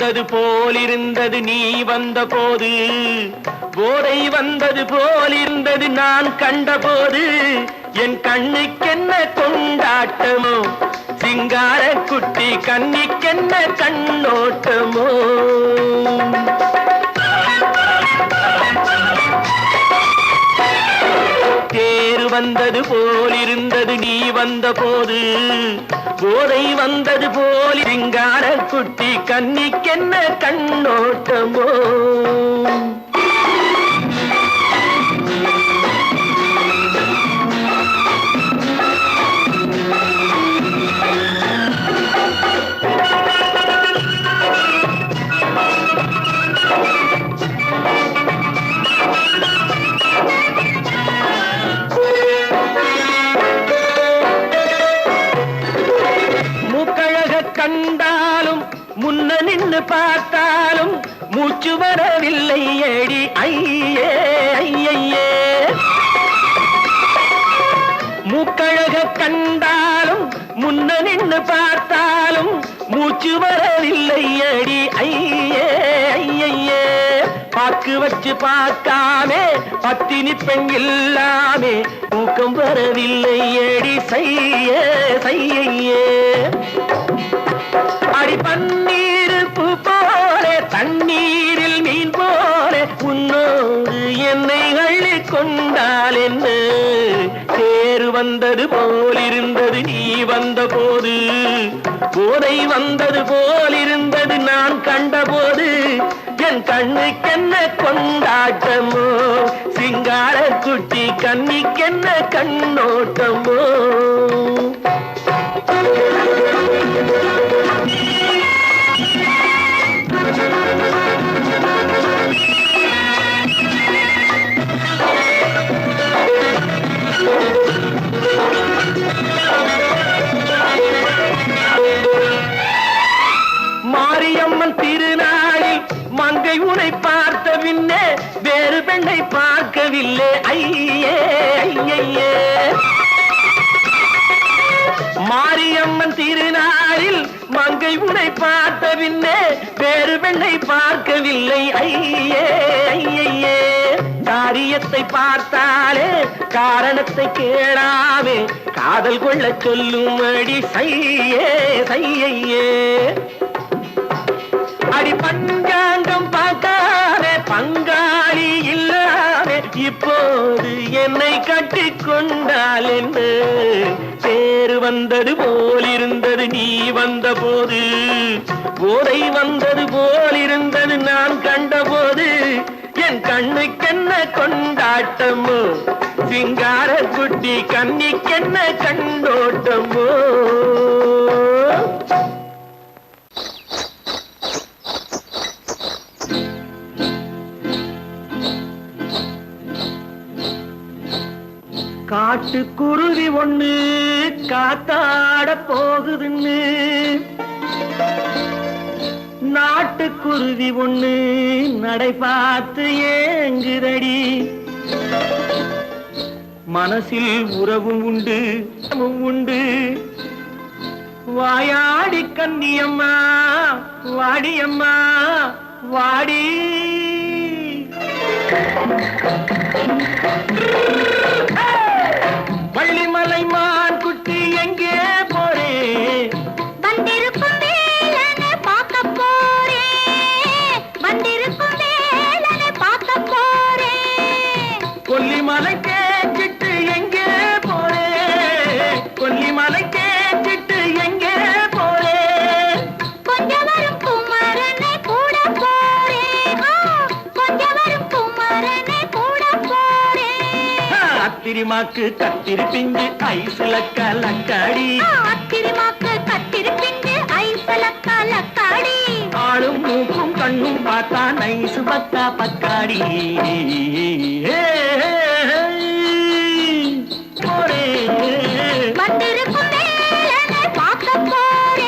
வந்தது போலிருந்தது நீ வந்த போது, போதை வந்தது போலிருந்தது நான் கண்டபோது, என் கண்ணுக்கென்ன கொண்டாட்டமோ, சிங்கார குட்டி கண்ணிக்கென்ன கண்ணோட்டமோ. தேர் வந்தது போலிருந்தது நீ வந்த போது, போதை வந்தது போல் சிங்கார குட்டி கண்ணிக்கென்ன கண்ணோட்டமோ. கண்டாலும் முன்ன நின்று பார்த்தாலும் மூச்சு வரவில்லை ஏடி ஐயே ஐயே. மூக்கழக கண்டாலும் முன்ன நின்று பார்த்தாலும் மூச்சு வரவில்லை ஏடி ஐயே ஐயே. பாக்கு வச்சு பார்க்காமே பத்தினி பெண் இல்லாமே தூக்கம் வரவில்லை ஏடி செய்ய செய்யே. அடி பன்னீர் பூ போலே தண்ணீரில் மீன் போலே உன்னோடு என்னை அள்ளி கொண்டால் என்ன. தேர் வந்தது போலிருந்தது நீ வந்த போது, போதை வந்தது போலிருந்தது நான் கண்டபோது, என் கண்ணுக்கென்ன கொண்டாட்டமோ, சிங்கார குட்டி கண்ணிக்கென்ன கண்ணோட்டமோ. மாரியம்மன் திருநாளில் மங்கை உனை பார்த்த பின்னே வேறு பெண்ணை பார்க்கவில்லை ஐயே ஐயே. மாரியம்மன் திருநாளில் மங்கை உனை பார்த்த பின்னே வேறு பெண்ணை பார்க்கவில்லை ஐயே ஐயே. காரியத்தை பார்த்தாலே காரணத்தை கேளாமே காதல் கொள்ள சொல்லும் அடி செய்யே செய்யே. அடி பஞ்சாங்கம் பார்க்காதே பங்காளி இல்லாமே இப்போது என்னை கட்டி கொண்டால் என்ன. தேர் வந்தது போலிருந்தது நீ வந்த போது, போதை வந்தது போலிருந்தது நான் கண்டபோது, என் கண்ணுக்கென்ன கொண்டாட்டமோ, சிங்கார குட்டி கண்ணிக்கென்ன கண்ணோட்டமோ. காட்டுக்குருவி ஒண்ணு காத்தாட போகுதுன்னு, நாட்டுக்குருவி ஒண்ணு நடை பார்த்து ஏங்குதடி. மனசில் உறவும் உண்டு உண்டு, வாயாடி கன்னியம்மா வாடியம்மா வாடி. வள்ளிமலை மான் குட்டி எங்கே போறே, வந்திருக்கும் வேலனை பார்க்க போறே, வந்திருக்கும் வேலனை பார்க்க போறே. கொல்லிமலை கேட்டுட்டு எங்கே போறே, கொல்லிமலை கேட்டுட்டு எங்கே போறே. கொஞ்சம் வரும் குமரனை கூட போறே, கொஞ்சம் வரும் குமரனை கூட போறே. அத்திரிமாக்கு கத்திரி பிஞ்சு ஐசுல கலக்காடி, அத்திரிமாக்கு கத்திரி பிஞ்சு ஐசுல கலக்காடி. ஆளும் மூக்கும் கண்ணும் பார்த்தா நைசு பக்கா பக்காடி. போரே வந்திருக்கும் வேலனை பார்க்க போறே.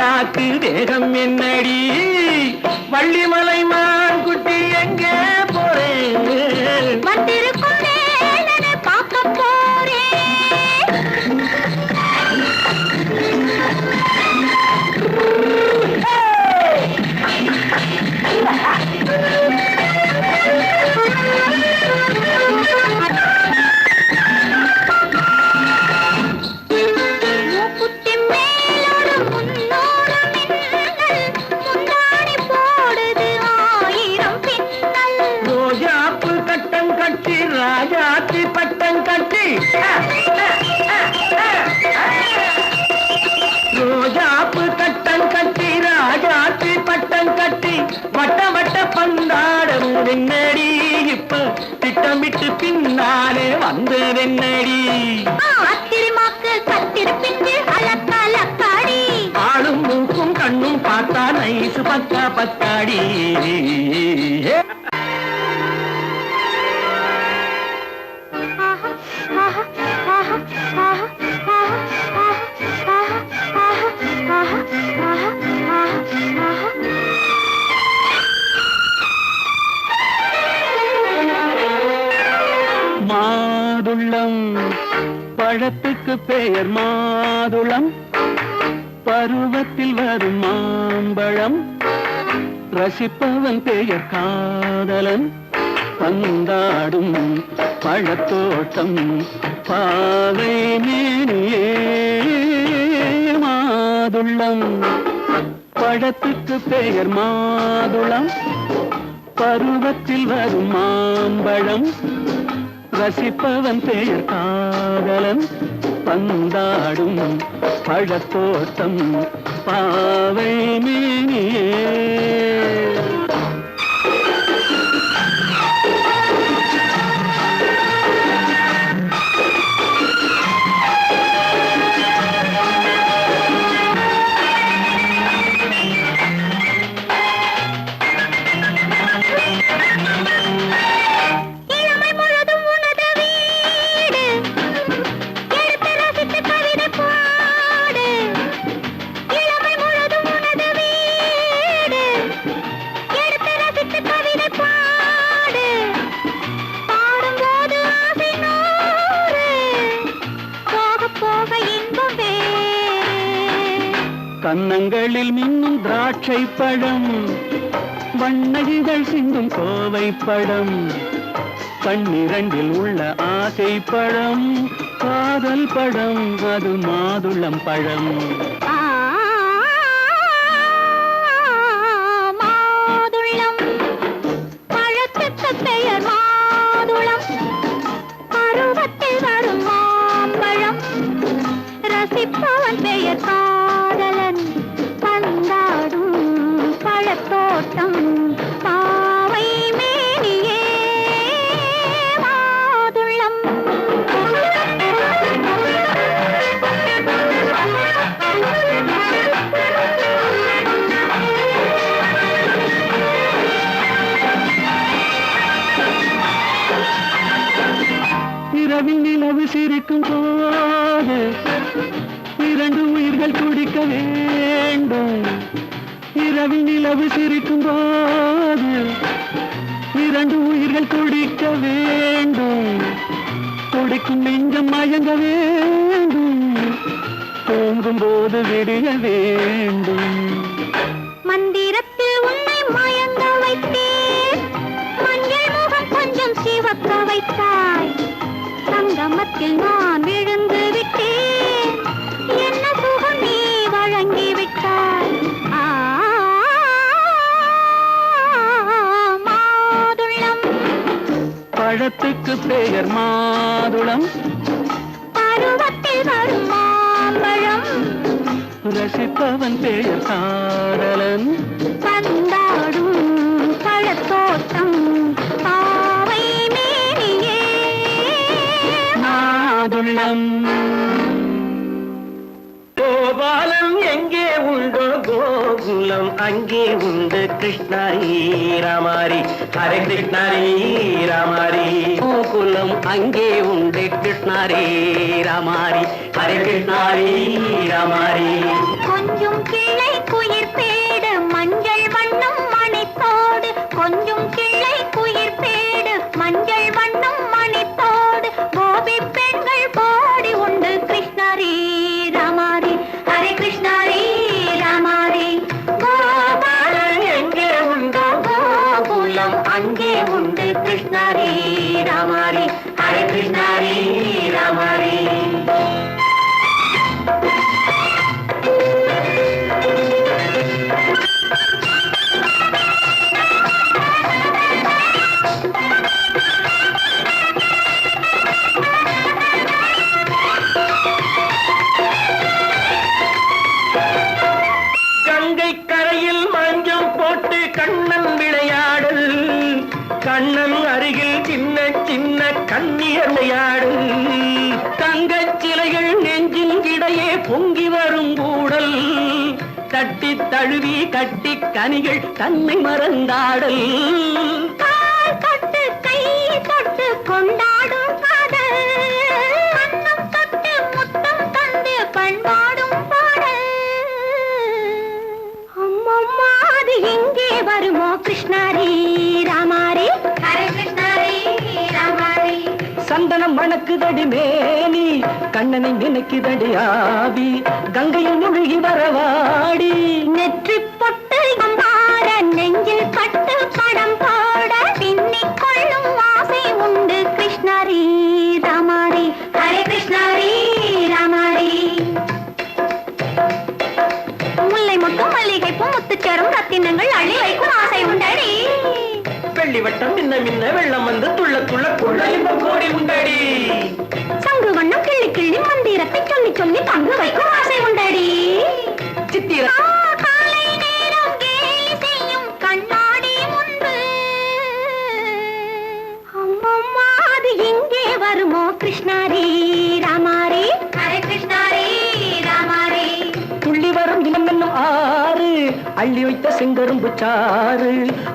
பல்லாக்கு வேகம் என்னடி வள்ளிமலை மான் குட்டி எங்கே போறேன் வந்திருக்கும் வேலனை பார்க்க போறேன் மூக்குத்தி மேலோடு முன்னோடு மின்னல் முந்தாடி போடுது ஆயிரம் பின்னல் ரோஜாப்பு கட்டம் கட்டி ராஜாத்தி பட்டம் கட்டி ரோஜாப்பு கட்டம் கட்டி ராஜாத்தி பட்டம் கட்டி வட்ட வட்ட பந்தாடம் வெண்ணடி இப்ப திட்டமிட்டு பின்னாலே வந்து வெண்ணடி அத்திரிமாக்கு கத்திருப்பின்று அலக்காடி ஆளும் மூக்கும் கண்ணும் பார்த்தா நைசு பக்கா பக்காடி மாதுளம் பழத்துக்கு பெயர் மாதுளம் பருவத்தில் வரும் மாம்பழம் ரசிப்பவன் பெயர் காதலன் பந்தாடும் பழத்தோட்டம் பாவை மேனியே மாதுளம் பழத்துக்கு பெயர் மாதுளம் பருவத்தில் வரும் மாம்பழம் ரசிப்பவன் பெயர் காதலன் பந்தாடும் பழத்தோட்டம் பாவை மேனியே கன்னங்களில் மின்னும் திராட்சை பழம் வண்ணகிகள் சிந்தும் கோவை பழம் கண்ணிரண்டில் உள்ள ஆசை பழம் காதல் பழம் அது மாதுளம் பழம் மாதுளம் பழத்துக்கு பெயர் மாதுளம் பருவத்தில் வரும் மாம்பழம் ரசிப்பவன் பெயர் காதலன் பந்தாடும் பழத்தோட்டம் பாவை மேனியே மாதுளம் இரவில் நிலவு சிரிக்கும் போது இரண்டு உயிர்கள் துடிக்க வேண்டும் இரவில் நிலவு சிரிக்கும் போது இரண்டு உயிர்கள் துடிக்க வேண்டும் துடிக்கும் நெஞ்சம் மயங்க வேண்டும் தூங்கும் போது விடிய வேண்டும் மந்திரத்தில் உன்னை மயங்க வைத்தேன் மஞ்சள் முகம் கொஞ்சம் சிவக்க வைத்தாய் சங்கமத்தில் நான் விழுந்து விட்டேன் என்ன சுகம் நீ வழங்கி விட்டாய் மாதுளம் பழத்துக்கு பெயர் மாதுளம் பருவத்தில் வரும் மாம்பழம் ரசிப்பவன் பெயர் காதலன் பந்தாடும் பழத்தோட்டம் பாவை மேனியே மாதுளம் கோபாலம் எங்கே உண்டோ கோகுலம் அங்கே உண்டு கிருஷ்ணாரி ராமாரி ஹரே கிருஷ்ணாரி ராமாரி கோகுலம் அங்கே உண்டு கிருஷ்ணாரி ராமாரி ஹரே கிருஷ்ணாரி ராமாரி கொஞ்சம் கிளை கிருஷ்ணாரி ராமாரி ஹரே கிருஷ்ணாரி ராமாரி. கண்ணன் அருகில் சின்ன சின்ன கண்ணீர் விளையாடும் தங்கச் சிலைகள் நெஞ்சின் இடையே பொங்கி வரும் கூடல் தட்டி தழுவி கட்டி கனிகள் தன்னை மறந்தாடல் தொட்டு கை தொட்டு கொண்டாடும் காதல் கண்ணம் தொட்டு முத்தம் தந்து பண்பாடும் பாடல். அம்மம்மா அது எங்கே வருமோ கிருஷ்ணாரி ராமாரி ஹரே கிருஷ்ணாரி ராமாரி. சந்தனம் மணக்குதடி மேனி கண்ணனை நினைக்குதடி ஆவி கங்கையில் முழுகி வரவாடி நெற்றி பொட்டு அம்பார நெஞ்சில் பட்டு படம் போட பின்னிக் கொள்ளும் ஆசை உண்டு கிருஷ்ணாரி ராமாரி ஹரே கிருஷ்ணாரி ராமாரி. முல்லை மொட்டும் மல்லிகை பூ முத்துச்சேரும் ரத்தினங்கள் அள்ளி வைக்கும் ஆசை உண்டடி. வெள்ளி வட்டம் மின்ன மின்ன வெள்ளம் வந்து துள்ள துள்ள கொள்ள இன்பம் கோடி உண்டடி. சங்கு வண்ணம் கிள்ளி கிள்ளி மந்திரத்தை சொல்லி சொல்லி தங்கு வைக்கும் ஆசை உண்டடி. சித்திர காலை நேரம் கேலி செய்யும் கண்ணாடி முன்பு அம்மம்மா அது எங்கே வருமோ கிருஷ்ணாரி ராமாரி ஹரே கிருஷ்ணாரி ராமாரி. துள்ளி வரும் இனம் என்னும் ஆறு அள்ளி வைத்த செங்கரும்பு சாறு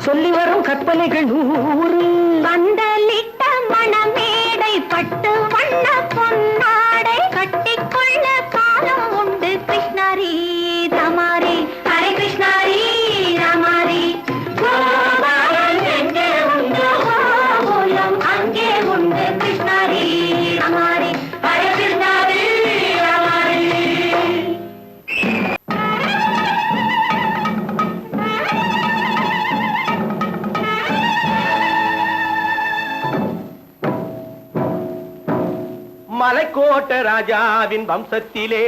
சொல்லி வரும் கற்பனைகள் 100 பந்தலிட்ட மணமேடை பட்டு வண்ண பொன்னாடை கட்டிக்கொள்ள காலம் உண்டு கிருஷ்ணாரி ராமாரி ஹரே கிருஷ்ணாரி ராமாரி. கோபாலன் எங்கே உண்டு கோகுலம் அங்கே உண்டு கிருஷ்ணாரி ராமாரி ஹரே கிருஷ்ணாரி ராமாரி. மலைக்கோட்ட ராஜாவின் வம்சத்திலே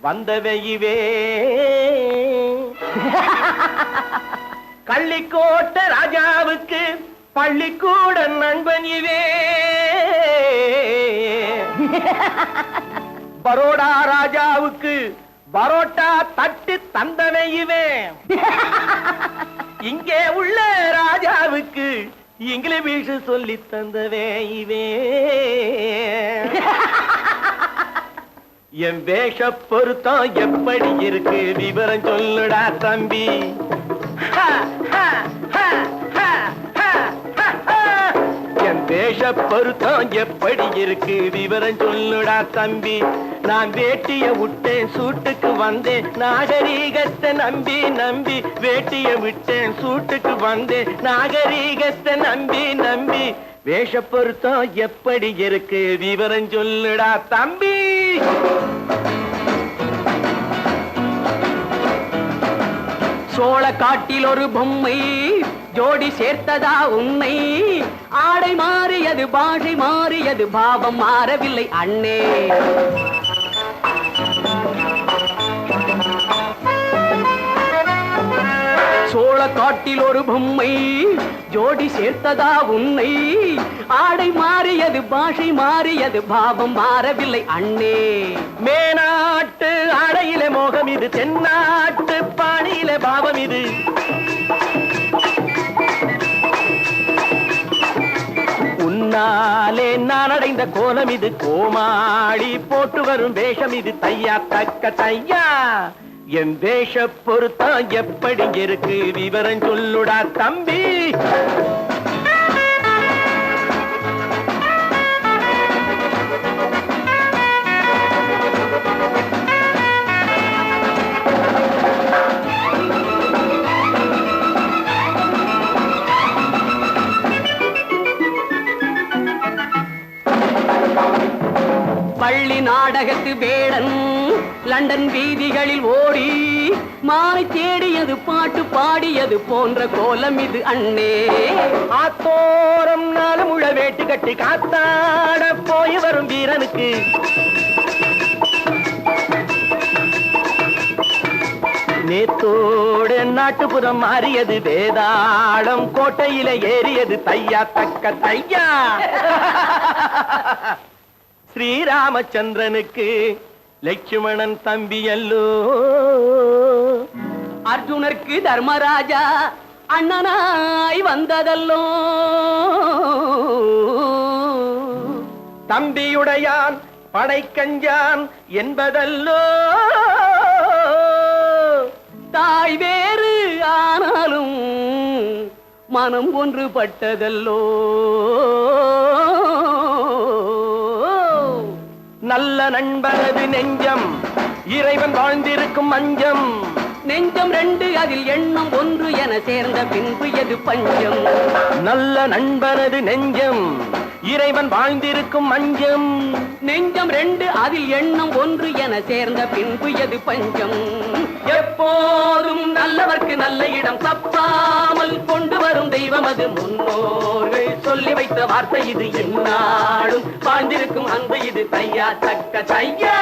வந்தவையுவே கள்ளிக்கோட்ட ராஜாவுக்கு பள்ளிக்கூட நண்பன் இவே பரோடா ராஜாவுக்கு பரோட்டா தட்டு தந்தனையுவே இங்கே உள்ள ராஜாவுக்கு இங்கிலீஷ் சொல்லி தந்தவே இவே என் வேஷ பொருத்தம் எப்படி இருக்கு விவரம் சொல்லுடா தம்பி. என் வேஷ பொருத்தம் எப்படி இருக்கு விவரம் சொல்லுடா தம்பி. நான் வேட்டிய விட்டேன் சூட்டுக்கு வந்தேன் நாகரீகத்தை நம்பி நம்பி வேட்டிய விட்டேன் சூட்டுக்கு வந்தேன் நாகரீகத்தை நம்பி நம்பி வேஷ பொருத்தம் எப்படி இருக்கு விவரம் சொல்லுடா தம்பி. சோழ காட்டில் ஒரு பொம்மை ஜோடி சேர்த்ததா உன்னை ஆடை மாறியது பாஷை மாறியது பாவம் மாறவில்லை அண்ணே. சோழ காட்டில் ஒரு பொம்மை ஜோடி சேர்த்ததா உன்னை ஆடை மாறியது பாஷை மாறியது பாவம் மாறவில்லை அண்ணே. மேனாட்டு ஆடையிலே மோகம் இது தென்னாட்டு பாணியிலே பாவம் இது உன்னாலே நான் அடைந்த கோலம் இது கோமாளி போட்டு வரும் வேஷம் இது தையா தக்க தையா. என் வேஷ பொருத்தம் எப்படி இருக்கு விவரம் சொல்லுடா தம்பி. பள்ளி நாடகத்து வேடன் லண்டன் வீதிகளில் ஓடி மாலை தேடியது பாட்டு பாடியது போன்ற கோலம் இது அண்ணே. ஆத்தோரம் நாலு முழ வேட்டு கட்டி காத்தாட போய் வரும் வீரனுக்கு நேத்தோட நாட்டுப்புறம் மாறியது வேதாளம் கோட்டையில ஏறியது தையா தக்க தையா. ஸ்ரீராமச்சந்திரனுக்கு லட்சுமணன் தம்பி அல்லோ. அர்ஜுனருக்கு தர்மராஜா அண்ணனாய் வந்ததல்லோ. தம்பியுடையான் படைக்கஞ்சான் என்பதல்லோ. தாய் வேறு ஆனாலும் மனம் ஒன்றுபட்டதல்லோ. நல்ல நண்பனது நெஞ்சம் இறைவன் வாழ்ந்திருக்கும் மஞ்சம். நெஞ்சம் ரெண்டு அதில் எண்ணம் ஒன்று என சேர்ந்த பின்பு எது பஞ்சம். நல்ல நண்பனது நெஞ்சம் இறைவன் வாழ்ந்திருக்கும் மஞ்சம். நெஞ்சம் ரெண்டு அதில் எண்ணம் ஒன்று என சேர்ந்த பின்பு எது பஞ்சம். எப்போதும் நல்லவர்க்கு நல்ல இடம் தப்பாமல் கொண்டு வரும் தெய்வம் அது முன்னோர்கள் சொல்லி வைத்த வார்த்தை இது. என்னாலும் வாழ்ந்திருக்கும் அன்பு இது தையா தக்க தையா.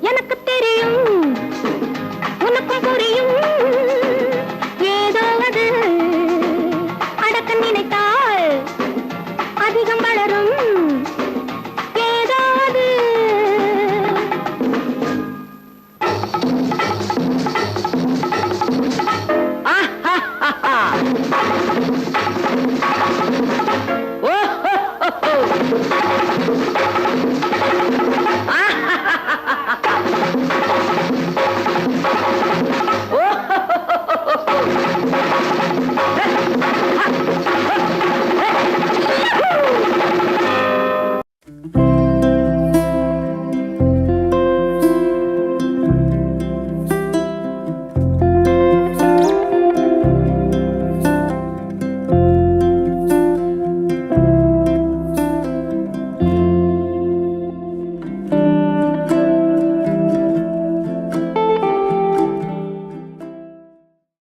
எனக்கு மலரும் ஏதாவது ஓ